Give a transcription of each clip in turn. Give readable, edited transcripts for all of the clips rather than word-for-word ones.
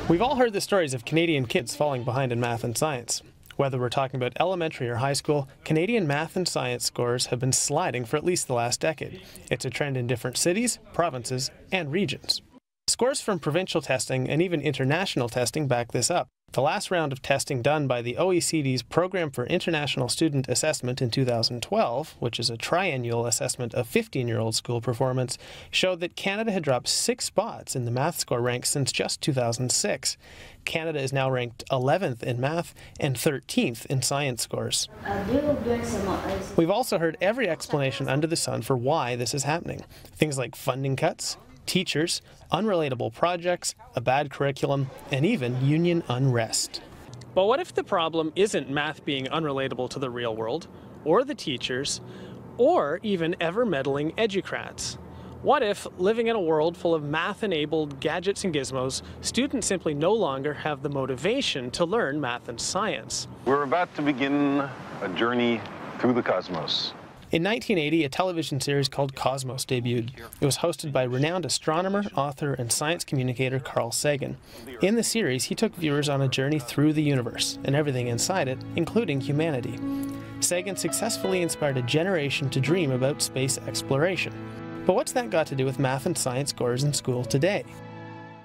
We've all heard the stories of Canadian kids falling behind in math and science. Whether we're talking about elementary or high school, Canadian math and science scores have been sliding for at least the last decade. It's a trend in different cities, provinces, and regions. Scores from provincial testing and even international testing back this up. The last round of testing done by the OECD's Program for International Student Assessment in 2012, which is a triennial assessment of 15-year-old school performance, showed that Canada had dropped 6 spots in the math score ranks since just 2006. Canada is now ranked 11th in math and 13th in science scores. We've also heard every explanation under the sun for why this is happening. Things like funding cuts, teachers, unrelatable projects, a bad curriculum, and even union unrest. But what if the problem isn't math being unrelatable to the real world, or the teachers, or even ever-meddling educrats? What if, living in a world full of math-enabled gadgets and gizmos, students simply no longer have the motivation to learn math and science? We're about to begin a journey through the cosmos. In 1980, a television series called Cosmos debuted. It was hosted by renowned astronomer, author, and science communicator Carl Sagan. In the series, he took viewers on a journey through the universe and everything inside it, including humanity. Sagan successfully inspired a generation to dream about space exploration. But what's that got to do with math and science scores in school today?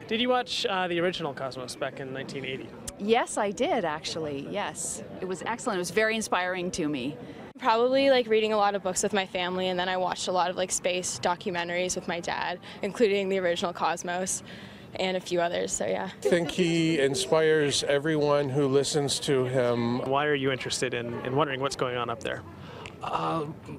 Did you watch the original Cosmos back in 1980? Yes, I did actually, yes. It was excellent. It was very inspiring to me. Probably reading a lot of books with my family, and then I watched a lot of space documentaries with my dad, including the original Cosmos and a few others, so yeah. I think he inspires everyone who listens to him. Why are you interested in wondering what's going on up there?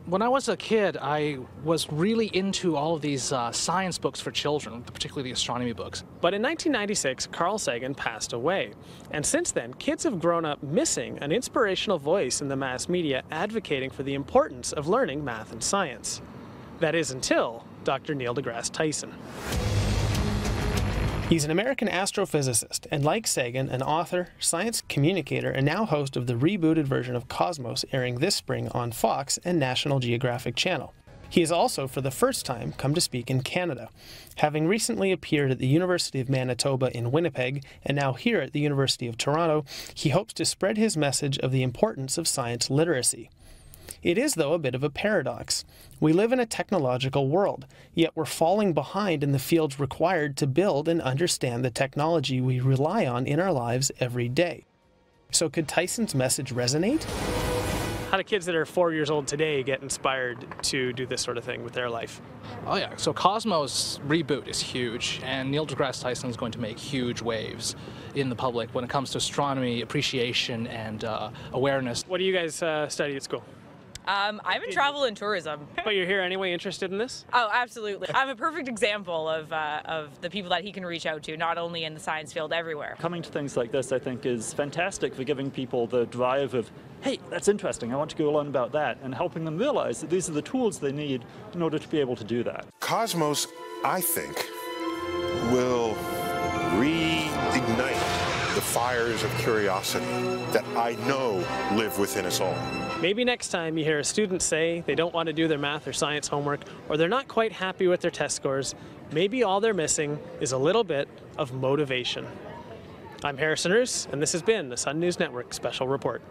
When I was a kid, I was really into all of these science books for children, particularly the astronomy books. But in 1996, Carl Sagan passed away. And since then, kids have grown up missing an inspirational voice in the mass media advocating for the importance of learning math and science. That is until Dr. Neil deGrasse Tyson. He's an American astrophysicist and, like Sagan, an author, science communicator, and now host of the rebooted version of Cosmos airing this spring on Fox and National Geographic Channel. He has also, for the first time, come to speak in Canada. Having recently appeared at the University of Manitoba in Winnipeg and now here at the University of Toronto, he hopes to spread his message of the importance of science literacy. It is, though, a bit of a paradox. We live in a technological world, yet we're falling behind in the fields required to build and understand the technology we rely on in our lives every day. So could Tyson's message resonate? How do kids that are 4 years old today get inspired to do this sort of thing with their life? Oh yeah, so Cosmos reboot is huge, and Neil deGrasse Tyson is going to make huge waves in the public when it comes to astronomy, appreciation, and awareness. What do you guys study at school? I'm in travel and tourism. But you're here anyway, interested in this? Oh, absolutely. I'm a perfect example of the people that he can reach out to, not only in the science field, everywhere. Coming to things like this, I think, is fantastic for giving people the drive of, hey, that's interesting, I want to go learn about that, and helping them realize that these are the tools they need in order to be able to do that. Cosmos, I think, will reignite the fires of curiosity that I know live within us all. Maybe next time you hear a student say they don't want to do their math or science homework, or they're not quite happy with their test scores, maybe all they're missing is a little bit of motivation. I'm Harrison Roos, and this has been the Sun News Network Special Report.